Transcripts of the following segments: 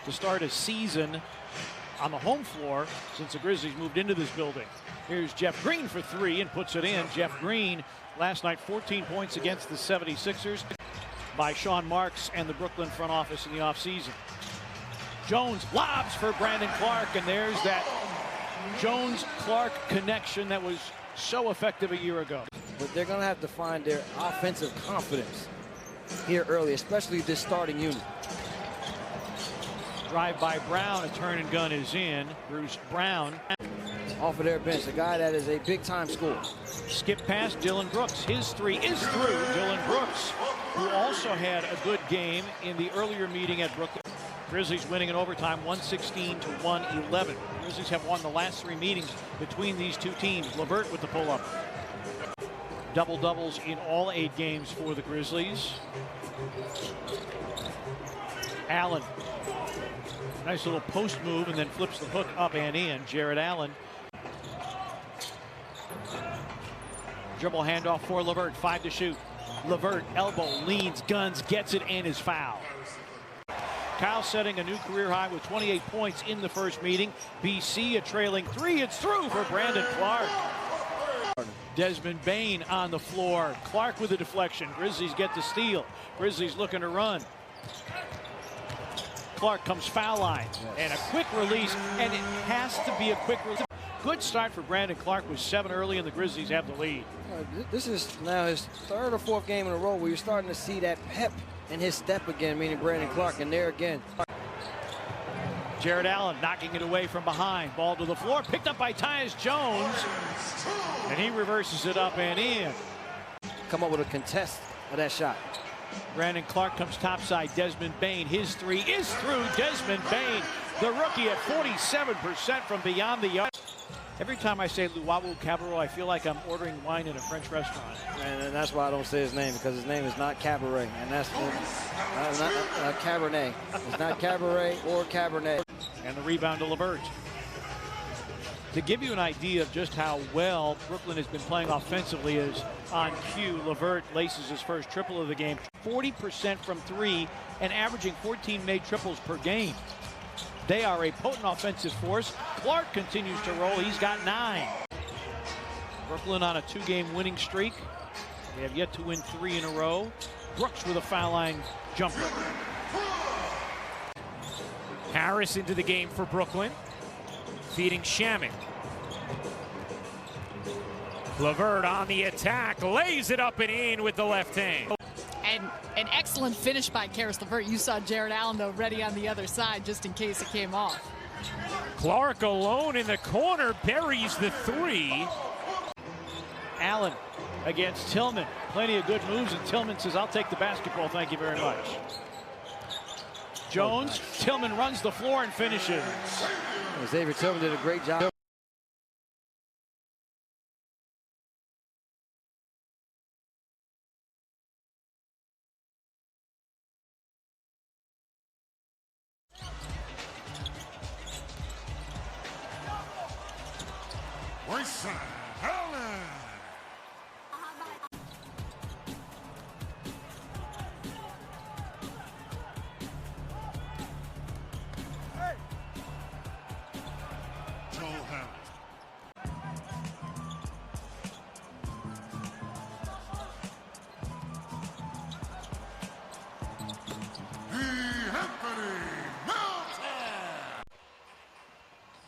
to start a season on the home floor since the Grizzlies moved into this building. Here's Jeff Green for three and puts it in. Jeff Green last night 14 points against the 76ers by Sean Marks and the Brooklyn front office in the offseason. Jones lobs for Brandon Clark, and there's that Jones-Clark connection that was so effective a year ago. But they're going to have to find their offensive confidence here early, especially this starting unit. Drive by Brown, a turn and gun is in. Bruce Brown. Off of their bench, a guy that is a big-time scorer. Skip past Dylan Brooks. His three is through. Dylan Brooks, who also had a good game in the earlier meeting at Brooklyn. Grizzlies winning in overtime 116 to 111. Grizzlies have won the last three meetings between these two teams. LeVert with the pull-up. Double-doubles in all 8 games for the Grizzlies. Allen. Nice little post move and then flips the hook up and in. Jared Allen. Dribble handoff for LeVert. 5 to shoot. LeVert elbow, leans, guns, gets it, and is fouled. Kyle setting a new career high with 28 points in the first meeting. BC a trailing 3. It's through for Brandon Clark. Desmond Bane on the floor. Clark with a deflection. Grizzlies get the steal. Grizzlies looking to run. Clark comes foul line. And a quick release, and it has to be a quick release. Good start for Brandon Clark with 7 early, and the Grizzlies have the lead. This is now his 3rd or 4th game in a row where you're starting to see that pep in his step again, meaning Brandon Clark, and there again. Jared Allen knocking it away from behind. Ball to the floor, picked up by Tyus Jones, and he reverses it up and in. Come up with a contest of that shot. Brandon Clark comes topside. Desmond Bane, his 3 is through. Desmond Bane, the rookie, at 47% from beyond the arc. Every time I say Luwawu Cabaret, I feel like I'm ordering wine in a French restaurant. And that's why I don't say his name, because his name is not Cabaret, and that's not Cabernet. It's not Cabaret or Cabernet. And the rebound to LeVert. To give you an idea of just how well Brooklyn has been playing offensively is on cue. LeVert laces his first triple of the game. 40% from 3 and averaging 14 made triples per game. They are a potent offensive force. Clark continues to roll. He's got 9. Brooklyn on a 2-game winning streak. They have yet to win 3 in a row. Brooks with a foul line jumper. Harris into the game for Brooklyn. Feeding Shaman. LeVert on the attack. Lays it up and in with the left hand. And an excellent finish by Caris LeVert. You saw Jared Allen, though, ready on the other side just in case it came off. Clark alone in the corner, buries the 3. Allen against Tillman. Plenty of good moves, and Tillman says, I'll take the basketball, thank you very much. Jones, Tillman runs the floor and finishes. Xavier Tillman did a great job.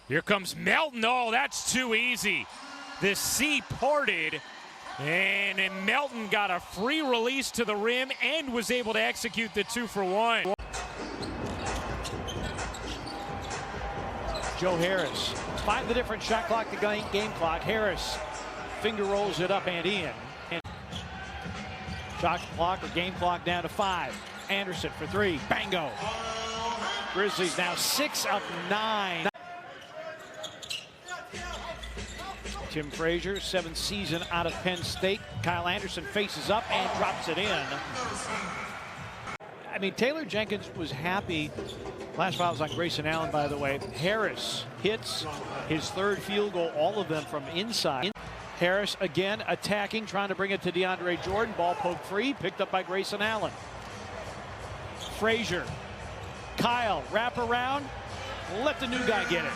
Here comes Melton. Oh, that's too easy. The sea parted, and Melton got a free release to the rim and was able to execute the 2-for-1. Joe Harris. 5 the different shot clock to game clock. Harris finger rolls it up and in. And shot clock or game clock down to 5. Anderson for 3. Bango. Grizzlies now 6 of 9. Tim Frazier, 7th season out of Penn State. Kyle Anderson faces up and drops it in. I mean, Taylor Jenkins was happy. Last foul was on Grayson Allen, by the way. Harris hits his 3rd field goal, all of them from inside. Harris again attacking, trying to bring it to DeAndre Jordan. Ball poked free, picked up by Grayson Allen. Frazier Kyle, wrap around, let the new guy get it.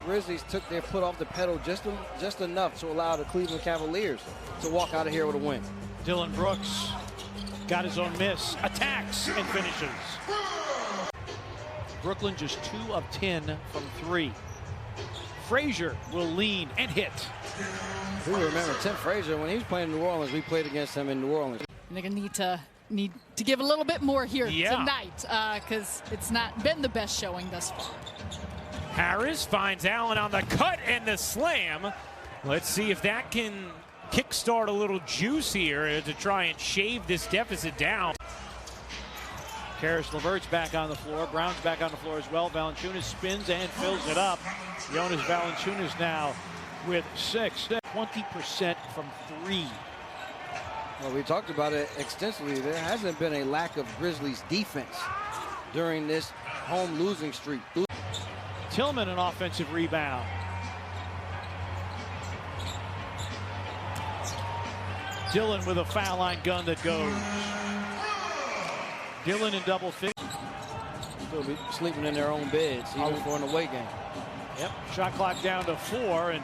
Grizzlies took their foot off the pedal just enough to allow the Cleveland Cavaliers to walk out of here with a win. Dylan Brooks got his own miss, attacks and finishes. Brooklyn just 2 of 10 from 3. Frazier will lean and hit. Who remember Tim Frazier when he was playing in New Orleans? We played against him in New Orleans. And they're going to need to give a little bit more here tonight because it's not been the best showing thus far. Harris finds Allen on the cut and the slam. Let's see if that can kickstart a little juice here to try and shave this deficit down. Caris LeVert's back on the floor. Brown's back on the floor as well. Valanciunas spins and fills it up. Jonas Valanciunas now with 6. 20% from 3. Well, we talked about it extensively. There hasn't been a lack of Grizzlies defense during this home losing streak. Tillman an offensive rebound. Dillon with a foul line gun that goes. Dillon in double figures. Still be sleeping in their own beds, even for an away game. Yep, shot clock down to 4, and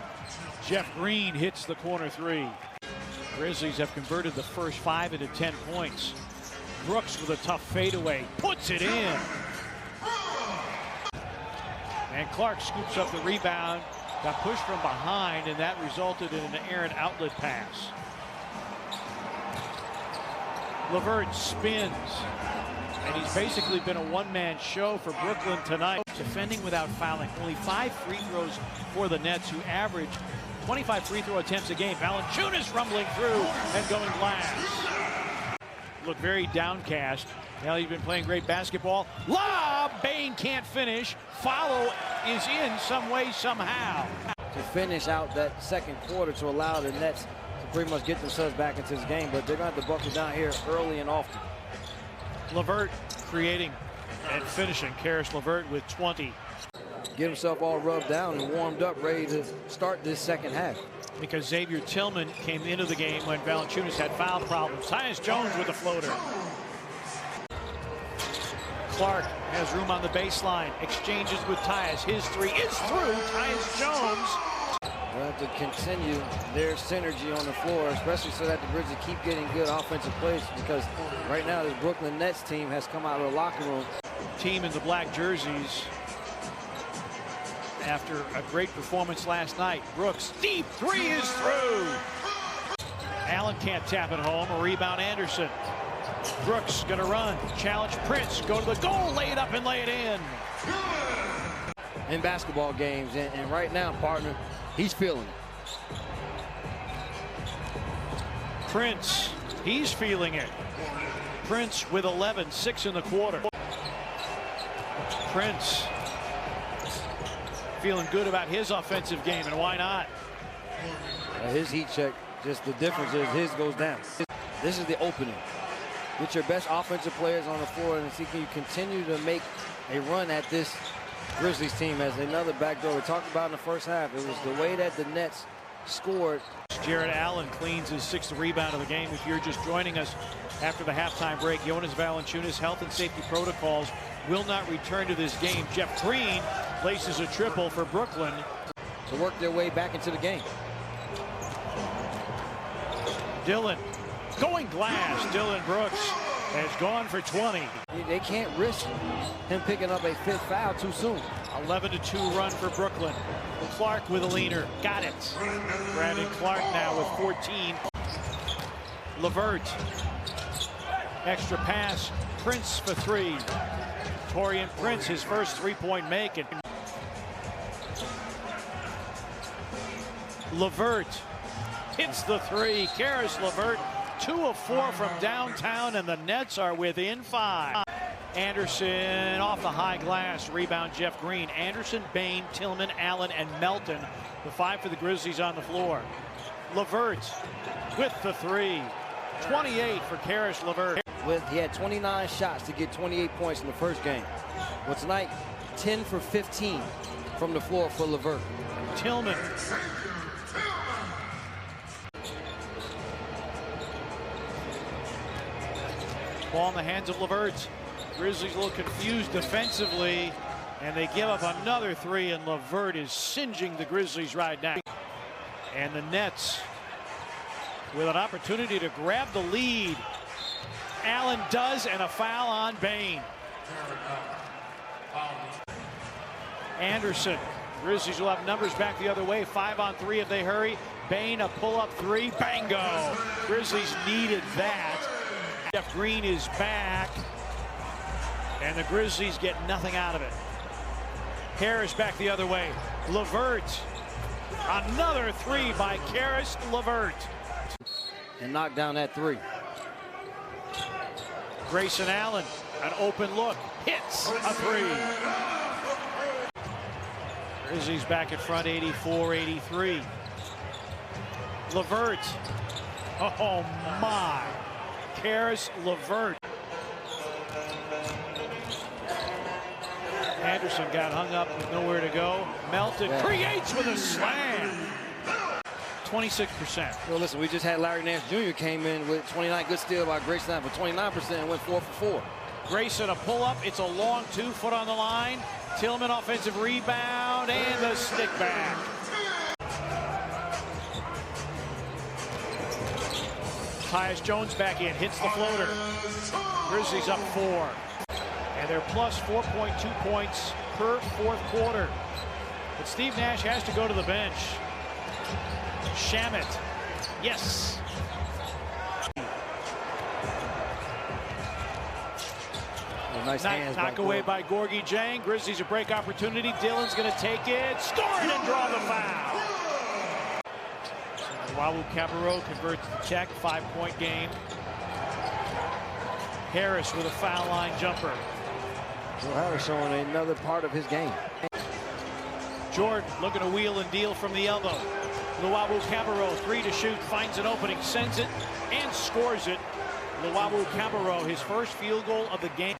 Jeff Green hits the corner 3. Grizzlies have converted the first 5 into 10 points. Brooks with a tough fadeaway, puts it in. And Clark scoops up the rebound, got pushed from behind, and that resulted in an errant outlet pass. LeVert spins, and he's basically been a one-man show for Brooklyn tonight. Defending without fouling. Only 5 free throws for the Nets, who average 25 free throw attempts a game. Valanciunas rumbling through and going glass. Look very downcast. Now he's been playing great basketball. Lob! Bane can't finish. Follow is in some way, somehow. To finish out that second quarter to allow the Nets to pretty much get themselves back into this game, but they're going to have to buckle down here early and often. LeVert creating and finishing. Caris LeVert with 20. Get himself all rubbed down and warmed up, ready to start this second half. Because Xavier Tillman came into the game when Valanciunas had foul problems. Tyus Jones with a floater. Clark has room on the baseline. Exchanges with Tyus. His 3 is through. Tyus Jones. They'll have to continue their synergy on the floor, especially so that the Grizzlies keep getting good offensive plays, because right now this Brooklyn Nets team has come out of the locker room. Team in the black jerseys after a great performance last night. Brooks, deep 3 is through. Allen can't tap it home. A rebound, Anderson. Brooks gonna run, challenge Prince, go to the goal, lay it up and lay it in basketball games, and right now, partner, he's feeling it. Prince, he's feeling it. Prince with 11, 6 in the quarter. Prince feeling good about his offensive game, and why not? His heat check, just the difference is his goes down. This is the opening. Get your best offensive players on the floor and see can you continue to make a run at this Grizzlies team as another backdoor. We talked about in the first half. It was the way that the Nets scored. Jarrett Allen cleans his 6th rebound of the game. If you're just joining us after the halftime break, Jonas Valanciunas health and safety protocols will not return to this game. Jeff Green places a triple for Brooklyn to work their way back into the game. Dillon going glass. Dillon Brooks has gone for 20. They can't risk him picking up a 5th foul too soon. 11-2 run for Brooklyn. Clark with a leaner. Got it. Brandon Clark now with 14. LeVert. Extra pass. Prince for 3. Taurean Prince, his first 3-point make. And LeVert hits the 3. Caris LeVert, 2 of 4 from downtown, and the Nets are within 5. Anderson off the high glass. Rebound, Jeff Green. Anderson, Bane, Tillman, Allen, and Melton. The 5 for the Grizzlies on the floor. LeVert with the 3. 28 for Caris LeVert. He had 29 shots to get 28 points in the first game. Well, tonight, 10 for 15 from the floor for LeVert. Tillman. Ball in the hands of LeVert. Grizzlies a little confused defensively, and they give up another three, and LeVert is singeing the Grizzlies right now. And the Nets with an opportunity to grab the lead. Allen does, and a foul on Bane. Anderson. Grizzlies will have numbers back the other way. 5 on 3 if they hurry. Bane, a pull-up three. Bango! Grizzlies needed that. Jeff Green is back, and the Grizzlies get nothing out of it. Harris back the other way. LeVert. Another three by Caris LeVert. And knock down that three. Grayson Allen, an open look, hits a three. Grizzlies back in front, 84-83. LeVert. Oh my. Caris LeVert. Anderson got hung up with nowhere to go. Melton creates with a slam. 26%. Well, listen, we just had Larry Nance Jr. came in with 29. Good steal by Grayson Allen for 29% and went 4 for 4. Grayson a pull-up. It's a long 2 foot on the line. Tillman offensive rebound and the stick back. Tyus Jones back in, hits the floater. Grizzlies up 4. And they're plus 4.2 points per fourth quarter. But Steve Nash has to go to the bench. Shamet. Yes. Nice hands knock away by Gorgie Jang. Grizzlies a break opportunity. Dillon's going to take it, score it, and draw the foul. Wawu Cabarro converts the check. 5-point game. Harris with a foul line jumper. Well, Harris showing another part of his game. Jordan looking to wheel and deal from the elbow. Luwawu Cabarro, 3 to shoot, finds an opening, sends it, and scores it. Luwawu Cabarro, his first field goal of the game.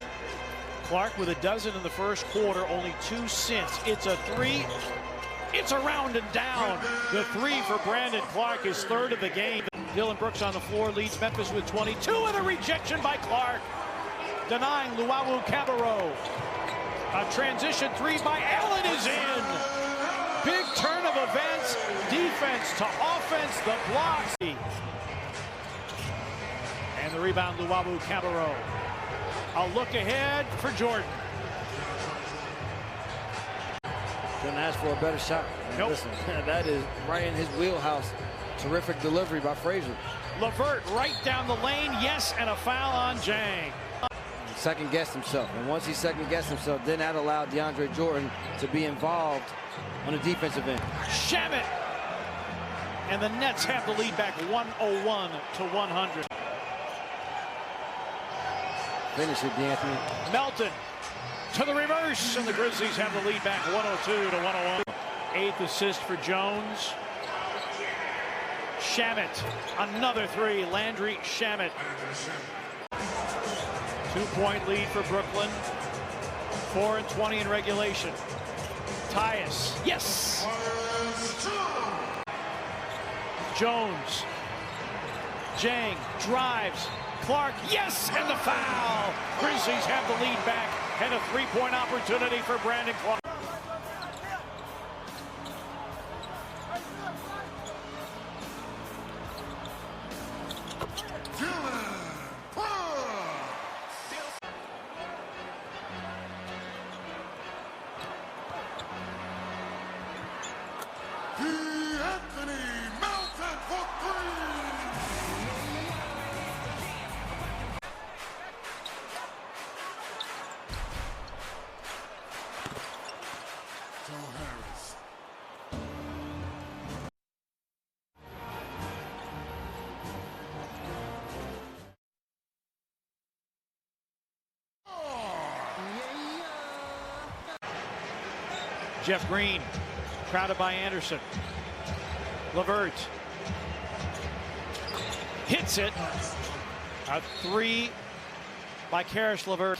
Clark with a dozen in the first quarter, only 2 since. It's a 3. It's around and down. The 3 for Brandon Clark, his 3rd of the game. Dylan Brooks on the floor leads Memphis with 22, and a rejection by Clark, denying Luwawu Cabarro. A transition 3 by Allen is in. Big turn of events, defense to offense, the blocks. And the rebound, Luwawu Cabarro. A look ahead for Jordan. Couldn't ask for a better shot. Nope. Listen, that is right in his wheelhouse. Terrific delivery by Frazier. LeVert right down the lane, yes, and a foul on Jang. Second guessed himself, and once he second guessed himself, then that allowed DeAndre Jordan to be involved on the defensive end. Shamet. And the Nets have the lead back 101 to 100. Finish it, D'Anthony. Melton to the reverse, and the Grizzlies have the lead back 102 to 101. 8th assist for Jones. Shamet, another 3. Landry Shamet. 2-point lead for Brooklyn. 4-20 in regulation. Tyus, yes. Jones. Jang drives. Clark, yes, and the foul. Grizzlies have the lead back, and a 3-point opportunity for Brandon Clark. Jeff Green, crowded by Anderson. LeVert hits it. A 3 by Caris LeVert.